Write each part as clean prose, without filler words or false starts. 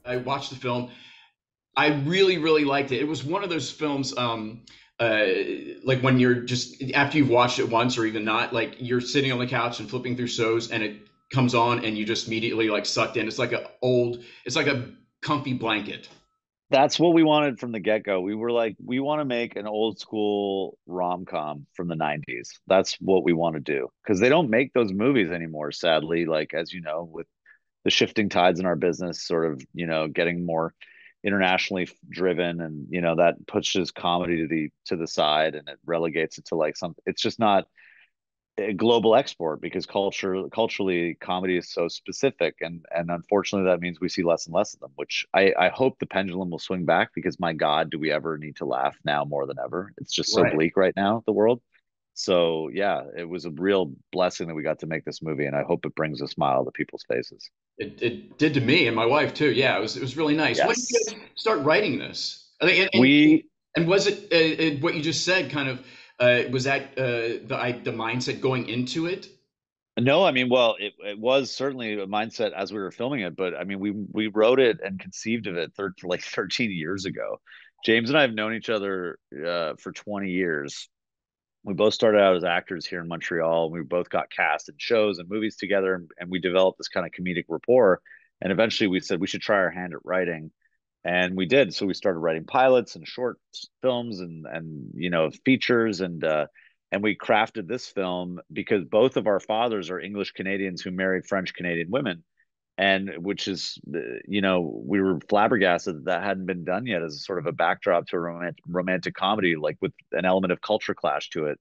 I watched the film. I really, really liked it. It was one of those films, uh, like when you're just after you've watched it once or even not, like you're sitting on the couch and flipping through shows, and it comes on, and you just immediately like sucked in. It's like a comfy blanket. That's what we wanted from the get-go. We were like, we want to make an old school rom-com from the 90s. That's what we want to do. Because they don't make those movies anymore, sadly. Like, as you know, with the shifting tides in our business, sort of, getting more internationally driven, and that pushes comedy to the side, and it relegates it to like some, it's just not a global export because culturally comedy is so specific, and unfortunately that means we see less and less of them, which I hope the pendulum will swing back, because my god, do we ever need to laugh now more than ever? It's just so Right. bleak right now, the world. So yeah, it was a real blessing that we got to make this movie, and I hope it brings a smile to people's faces. It did to me and my wife too. Yeah, it was really nice. When did you Yes. guys start writing this? I think, We and was it what you just said? Kind of was that the mindset going into it? No, I mean, well, it was certainly a mindset as we were filming it, but I mean, we wrote it and conceived of it like 13 years ago. James and I have known each other for 20 years. We both started out as actors here in Montreal. We both got cast in shows and movies together, and we developed this kind of comedic rapport. And eventually, we said we should try our hand at writing, and we did. So we started writing pilots and short films, and features, and we crafted this film because both of our fathers are English Canadians who married French Canadian women, and which is, we were flabbergasted that that hadn't been done yet as a sort of a backdrop to a romantic comedy, like with an element of culture clash to it.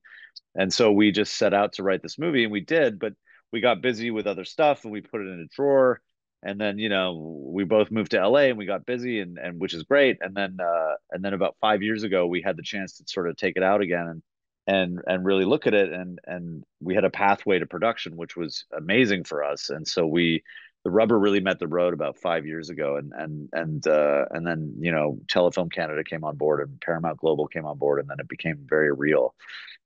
And so we just set out to write this movie, and we did, but we got busy with other stuff, and we put it in a drawer. And then, we both moved to LA, and we got busy, and which is great. And then about 5 years ago, we had the chance to sort of take it out again, and really look at it, and we had a pathway to production, which was amazing for us. And so the rubber really met the road about 5 years ago, and then, Telefilm Canada came on board, and Paramount Global came on board, and then it became very real.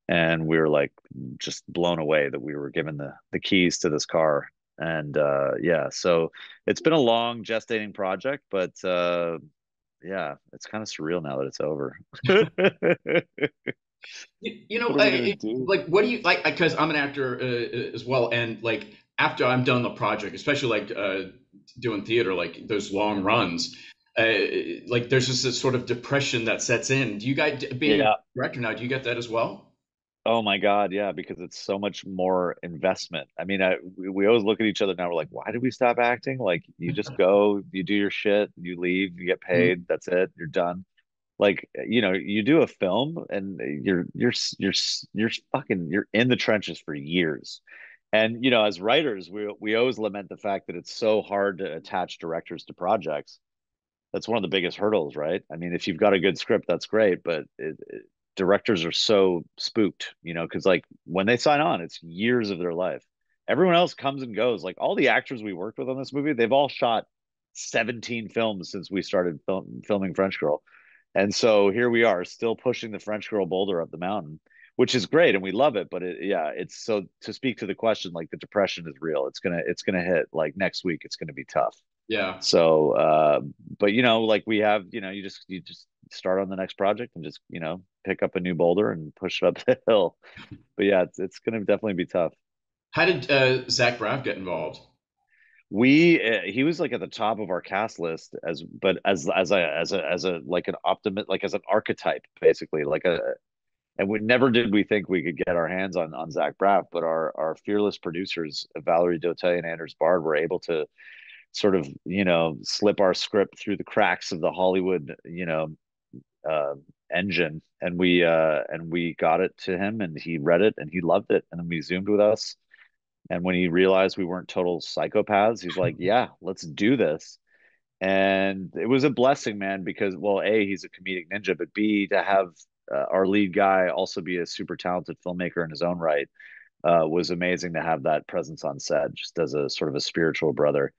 And we were like just blown away that we were given the keys to this car. And yeah, so it's been a long gestating project, but yeah, it's kind of surreal now that it's over. You know, What are we gonna do? like, what do you like? Because I'm an actor as well, and like after I'm done the project, especially like doing theater, like those long runs, uh, like there's just this sort of depression that sets in. Do you guys, being a Yeah. director now, do you get that as well? Oh my God, yeah, because it's so much more investment. I mean, we always look at each other now. We're like, why did we stop acting? Like, you just go, you do your shit, you leave, you get Mhm. paid, that's it, you're done. Like, you do a film, and you're in the trenches for years. And as writers, we always lament the fact that it's so hard to attach directors to projects. That's one of the biggest hurdles, right? I mean, if you've got a good script, that's great, but directors are so spooked, because like when they sign on, it's years of their life. Everyone else comes and goes. Like all the actors we worked with on this movie, they've all shot 17 films since we started filming French Girl. And so here we are, still pushing the French Girl boulder up the mountain, which is great, and we love it. But yeah, it's, so to speak to the question, like the depression is real. It's gonna hit like next week. It's gonna be tough. Yeah. So, but like we have, you just start on the next project, and just pick up a new boulder and push it up the hill. But yeah, it's going to definitely be tough. How did Zach Braff get involved? He was like at the top of our cast list, but as a like an optimist, like as an archetype, basically, like a. And we never did we think we could get our hands on Zach Braff, but our fearless producers, Valerie Dotet and Anders Bard, were able to sort of slip our script through the cracks of the Hollywood uh, engine, and we got it to him, and he read it, and he loved it, and then he zoomed with us. And when he realized we weren't total psychopaths, he's like, "Yeah, let's do this." And it was a blessing, man, because, well, A, he's a comedic ninja, but B, to have our lead guy also be a super talented filmmaker in his own right, was amazing to have that presence on set, just as a sort of a spiritual brother.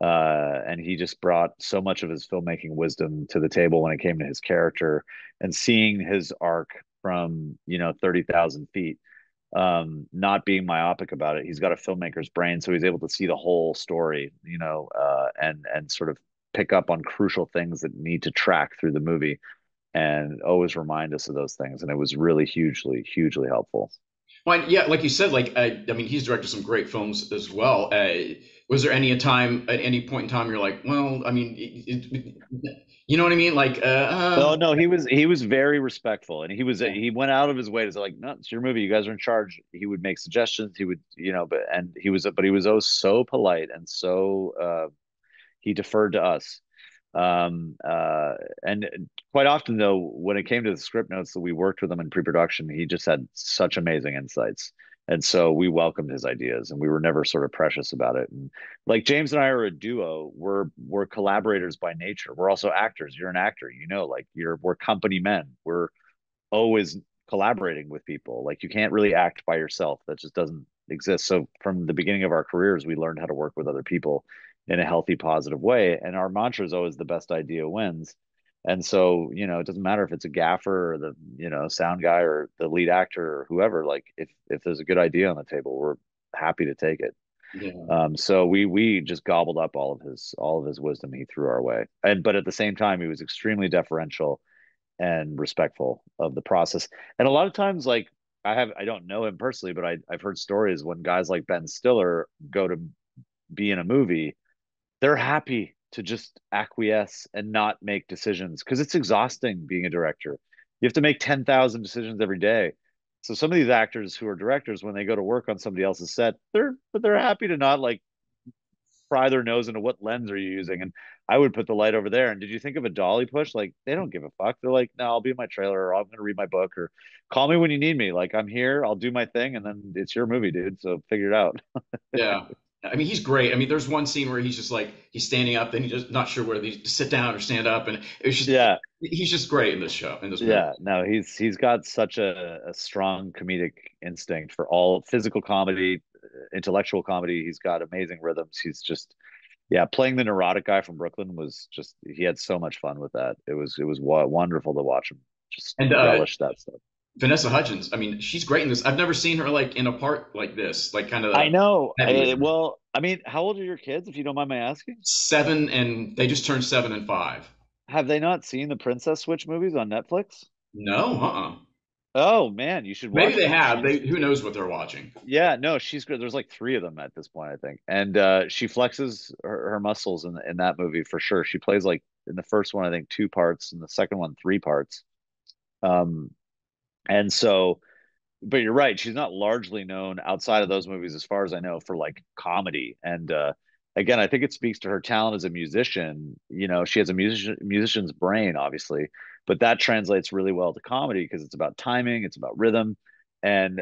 And he just brought so much of his filmmaking wisdom to the table when it came to his character, and seeing his arc from 30,000 feet, not being myopic about it. He's got a filmmaker's brain, so he's able to see the whole story, and sort of pick up on crucial things that need to track through the movie and always remind us of those things. And it was really hugely helpful. Well, yeah, like you said, like I mean, he's directed some great films as well. Was there any time at any point in time you're like, well, I mean, you know what I mean? Like, Oh no, he was very respectful, and he went out of his way to say like, no, it's your movie. You guys are in charge. He would make suggestions. He would, but he was oh so polite and so he deferred to us. And quite often though, when it came to the script notes that we worked with him in pre-production, he just had such amazing insights. And so we welcomed his ideas and we were never sort of precious about it. And like James and I are a duo. We're collaborators by nature. We're also actors. You're an actor, like we're company men. We're always collaborating with people. Like you can't really act by yourself. That just doesn't exist. So from the beginning of our careers, we learned how to work with other people in a healthy, positive way. And our mantra is always the best idea wins. And so, it doesn't matter if it's a gaffer or the, sound guy or the lead actor or whoever, like if there's a good idea on the table, we're happy to take it. yeah, So we just gobbled up all of his wisdom he threw our way. But at the same time, he was extremely deferential and respectful of the process. And a lot of times, like I don't know him personally, but I've heard stories when guys like Ben Stiller go to be in a movie, they're happy to just acquiesce and not make decisions because it's exhausting being a director. You have to make 10,000 decisions every day. So some of these actors who are directors, when they go to work on somebody else's set, they're happy to not like pry their nose into what lens are you using. And I would put the light over there. And did you think of a dolly push? Like they don't give a fuck. They're like, no, I'll be in my trailer or I'm going to read my book or call me when you need me. Like I'm here, I'll do my thing. And then it's your movie, dude. So figure it out. yeah. I mean, he's great. I mean, there's one scene where he's just like he's standing up, then he's just not sure whether to sit down or stand up, and it's just Yeah. he's just great in this show, in this movie. Yeah. No, he's got such a strong comedic instinct for all physical comedy, intellectual comedy. He's got amazing rhythms. He's just yeah, playing the neurotic guy from Brooklyn was just he had so much fun with that. It was wonderful to watch him just And relish that stuff. Vanessa Hudgens, I mean, she's great in this. I've never seen her like in a part like this, like kind of I know. heavy. Well, I mean, how old are your kids, if you don't mind my asking? 7 and they just turned 7 and 5. Have they not seen the Princess Switch movies on Netflix? No, Oh man, you should maybe watch they them. have. They who knows what they're watching. Yeah, no, she's good. There's like three of them at this point, I think, and she flexes her muscles in that movie for sure. She plays like in the first one, I think, two parts, and the second one, three parts. Um, and so but you're right. She's not largely known outside of those movies, as far as I know, for like comedy. And again, I think it speaks to her talent as a musician. She has a musician's brain, obviously, but that translates really well to comedy because it's about timing, it's about rhythm, and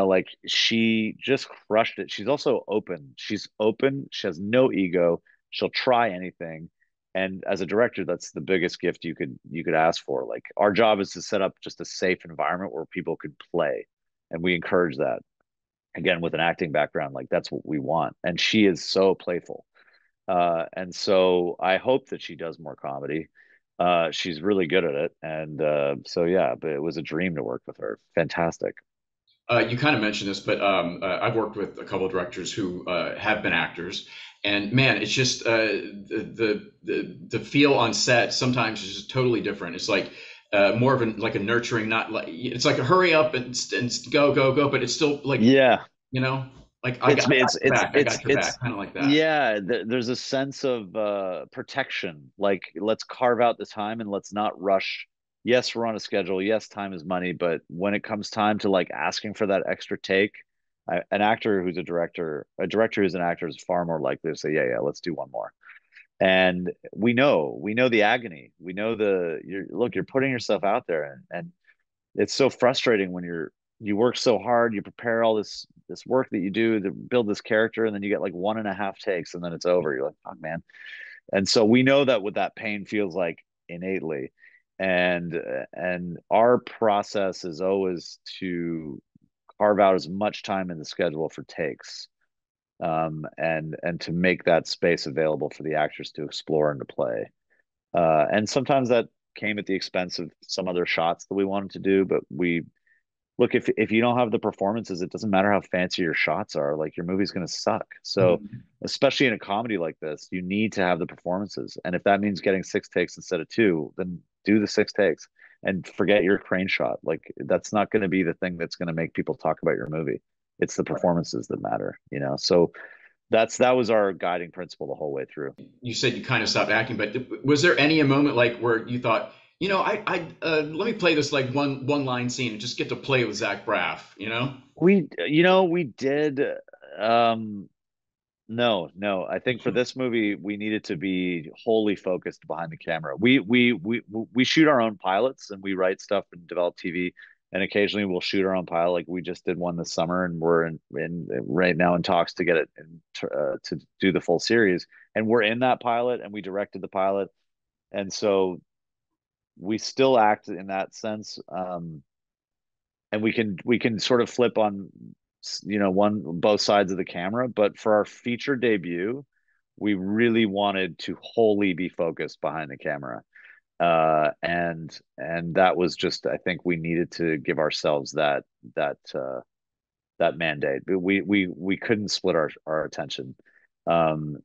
like she just crushed it. She's also open. She's open. She has no ego. She'll try anything. And as a director, that's the biggest gift you could ask for. Like our job is to set up just a safe environment where people could play, and we encourage that. Again, with an acting background, like that's what we want. And she is so playful, and so I hope that she does more comedy. She's really good at it, and so yeah. But it was a dream to work with her. Fantastic. You kind of mentioned this, but I've worked with a couple of directors who have been actors, and man, it's just the feel on set sometimes is just totally different. It's like more of like a nurturing, not like it's like a hurry up and go go go, but it's still like Yeah, you know, like it's I got it's your it's back, I it's got your it's back, kind of like that. yeah, there's a sense of protection. Like let's carve out the time and let's not rush. Yes, we're on a schedule. Yes, time is money, but when it comes time to like asking for that extra take, an actor who's a director who's an actor is far more likely to say, yeah, yeah, let's do one more. And we know the agony. We know you're putting yourself out there, and it's so frustrating when you work so hard, you prepare all this work that you do to build this character, and then you get like 1.5 takes, and then it's over. You're like, oh man. And so we know that what that pain feels like innately, and our process is always to carve out as much time in the schedule for takes, and to make that space available for the actors to explore and to play. And sometimes that came at the expense of some other shots that we wanted to do, but look, if you don't have the performances, it doesn't matter how fancy your shots are. Like your movie's going to suck. So, Mhm. especially in a comedy like this, you need to have the performances. And if that means getting 6 takes instead of two, then do the 6 takes and forget your crane shot. Like that's not going to be the thing that's going to make people talk about your movie. It's the performances that matter, you know. So that was our guiding principle the whole way through. You said you kind of stopped acting, but was there any a moment like where you thought, let me play this like one line scene and just get to play with Zach Braff, you know? We did. Um, No, no. I think for this movie, we needed to be wholly focused behind the camera. We shoot our own pilots and we write stuff and develop TV. And occasionally we'll shoot our own pilot. Like we just did one this summer, and we're in right now in talks to get it to do the full series. And we're in that pilot, and we directed the pilot. And so we still act in that sense. And we can sort of flip on one both sides of the camera, but for our feature debut we really wanted to wholly be focused behind the camera, and that was just, I think we needed to give ourselves that mandate. We couldn't split our attention, and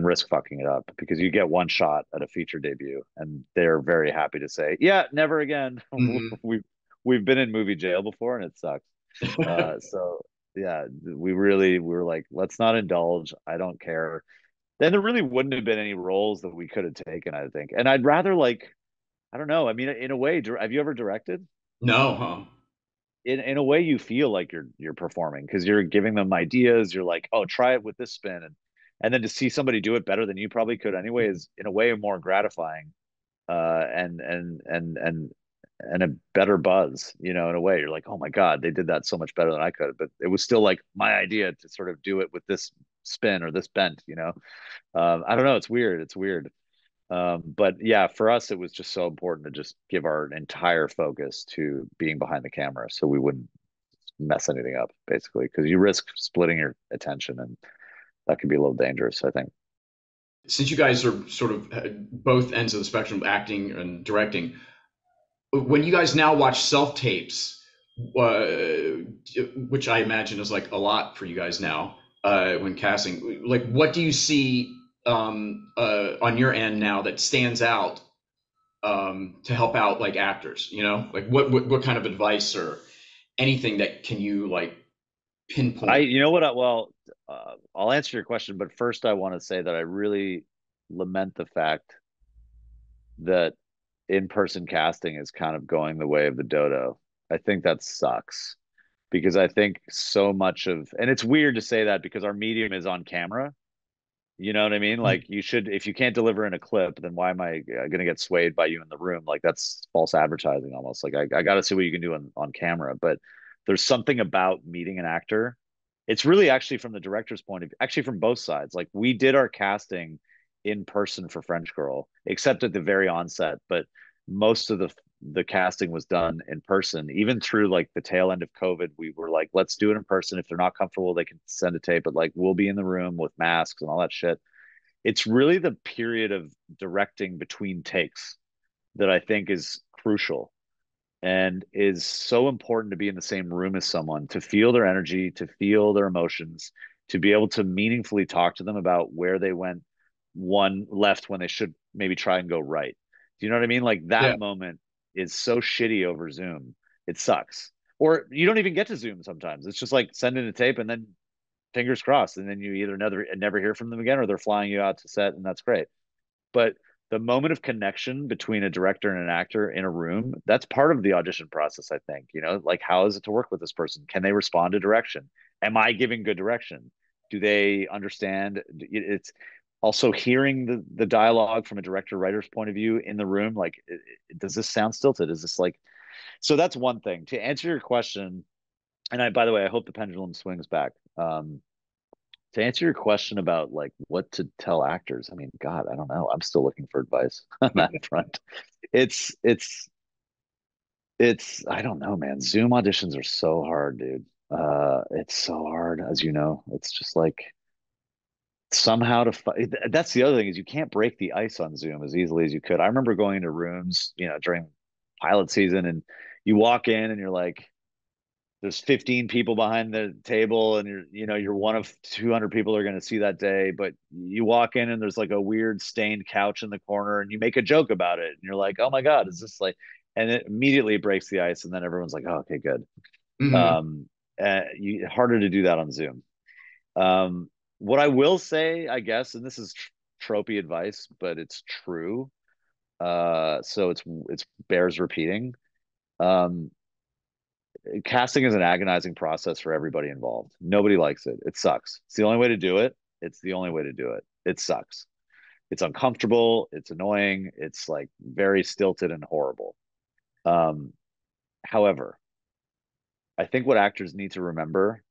risk fucking it up, because you get one shot at a feature debut and they're very happy to say, yeah, never again. Hmm. We've been in movie jail before and it sucks. So yeah, we were like, let's not indulge. I don't care. Then there really wouldn't have been any roles that we could have taken, I think. And I'd rather, like, I don't know. I mean, in a way, have you ever directed? No, huh? In a way, you feel like you're performing because you're giving them ideas. You're like, oh, try it with this spin, and then to see somebody do it better than you probably could anyway is in a way more gratifying, and a better buzz, in a way. You're like, oh my God, they did that so much better than I could. But it was still like my idea to sort of do it with this spin or this bent. I don't know. It's weird. It's weird. But yeah, for us, it was just so important to just give our entire focus to being behind the camera so we wouldn't mess anything up, basically, because you risk splitting your attention, and that could be a little dangerous, I think. Since you guys are sort of both ends of the spectrum, acting and directing, when you guys now watch self tapes, uh, which I imagine is like a lot for you guys now, when casting, like what do you see on your end now that stands out to help out like actors? Like what kind of advice or anything that can you like pinpoint? You know what? I'll answer your question, but first I want to say that I really lament the fact that in-person casting is kind of going the way of the dodo. I think that sucks, because I think so much and it's weird to say that because our medium is on camera. You know what I mean? Like, you should, if you can't deliver in a clip, then why am I going to get swayed by you in the room? Like, that's false advertising almost. Like, I got to see what you can do on camera. But there's something about meeting an actor. It's really actually from the director's point of view, actually from both sides. Like, we did our casting in person for French Girl, except at the very onset. But most of the casting was done in person. Even through like the tail end of COVID, we were like, let's do it in person. If they're not comfortable, they can send a tape, but like we'll be in the room with masks and all that shit. It's really the period of directing between takes that I think is crucial and is so important, to be in the same room as someone, to feel their energy, to feel their emotions, to be able to meaningfully talk to them about where they went one left when they should maybe try and go right. Do you know what I mean? Like Yeah. that moment is so shitty over Zoom. It sucks. Or you don't even get to Zoom sometimes. It's just like send in a tape and then fingers crossed. And then you either never hear from them again, or they're flying you out to set, and that's great. But the moment of connection between a director and an actor in a room, that's part of the audition process, I think. Like, how is it to work with this person? Can they respond to direction? Am I giving good direction? Do they understand? It's also hearing the dialogue from a director writer's point of view in the room. Like, does this sound stilted? Is this like, so that's one thing. To answer your question, and by the way, I hope the pendulum swings back. To answer your question about like what to tell actors, I mean, God, I don't know. I'm still looking for advice on that front. It's it's it's I don't know, man. Zoom auditions are so hard, dude. It's so hard, as you know. It's just like somehow that's the other thing, is you can't break the ice on Zoom as easily as you could. I remember going into rooms, during pilot season, and You walk in and you're like, there's 15 people behind the table, and you're one of 200 people are going to see that day. But you walk in and there's like a weird stained couch in the corner, and you make a joke about it, and you're like, oh my god, is this like? And it immediately breaks the ice, and then everyone's like, oh, okay, good. Hmm. um Harder to do that on Zoom. What I will say, I guess, and this is tropey advice, but it's true, so it's bears repeating. um Casting is an agonizing process for everybody involved. Nobody likes it. It sucks. It's the only way to do it. It's the only way to do it. It sucks. It's uncomfortable. It's annoying. It's like very stilted and horrible. Um, However, I think what actors need to remember,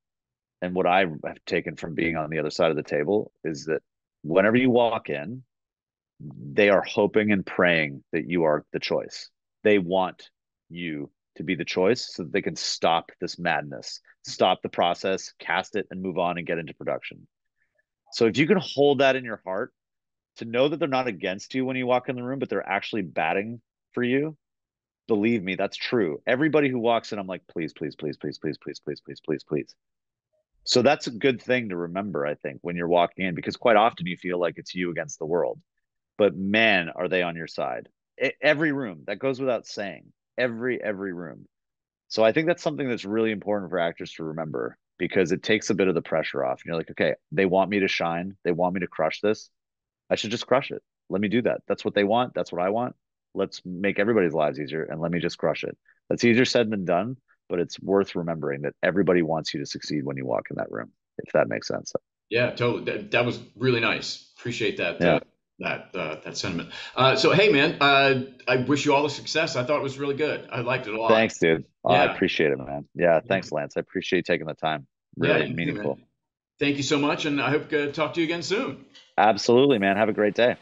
and what I have taken from being on the other side of the table, is that whenever you walk in, they are hoping and praying that you are the choice. They want you to be the choice so that they can stop this madness, stop the process, cast it, and move on and get into production. So if you can hold that in your heart, to know that they're not against you when you walk in the room, but they're actually batting for you, believe me, that's true. Everybody who walks in, I'm like, please, please, please, please, please, please, please, please, please, please. So that's a good thing to remember, I think, when you're walking in, because quite often you feel like it's you against the world. But man, are they on your side? Every room, that goes without saying. Every room. So I think that's something that's really important for actors to remember, because it takes a bit of the pressure off. And you're like, okay, they want me to shine. They want me to crush this. I should just crush it. Let me do that. That's what they want. That's what I want. Let's make everybody's lives easier, and let me just crush it. That's easier said than done, but it's worth remembering that everybody wants you to succeed when you walk in that room, if that makes sense. Yeah, totally. That was really nice. Appreciate that Yeah. that sentiment. So hey, man, I wish you all the success. I thought it was really good. I liked it a lot. Thanks, dude. I Yeah, appreciate it, man. Yeah. yeah, Thanks, Lance. I appreciate you taking the time. yeah. Really You too, meaningful. man. Thank you so much, and I hope to talk to you again soon. Absolutely, man. Have a great day.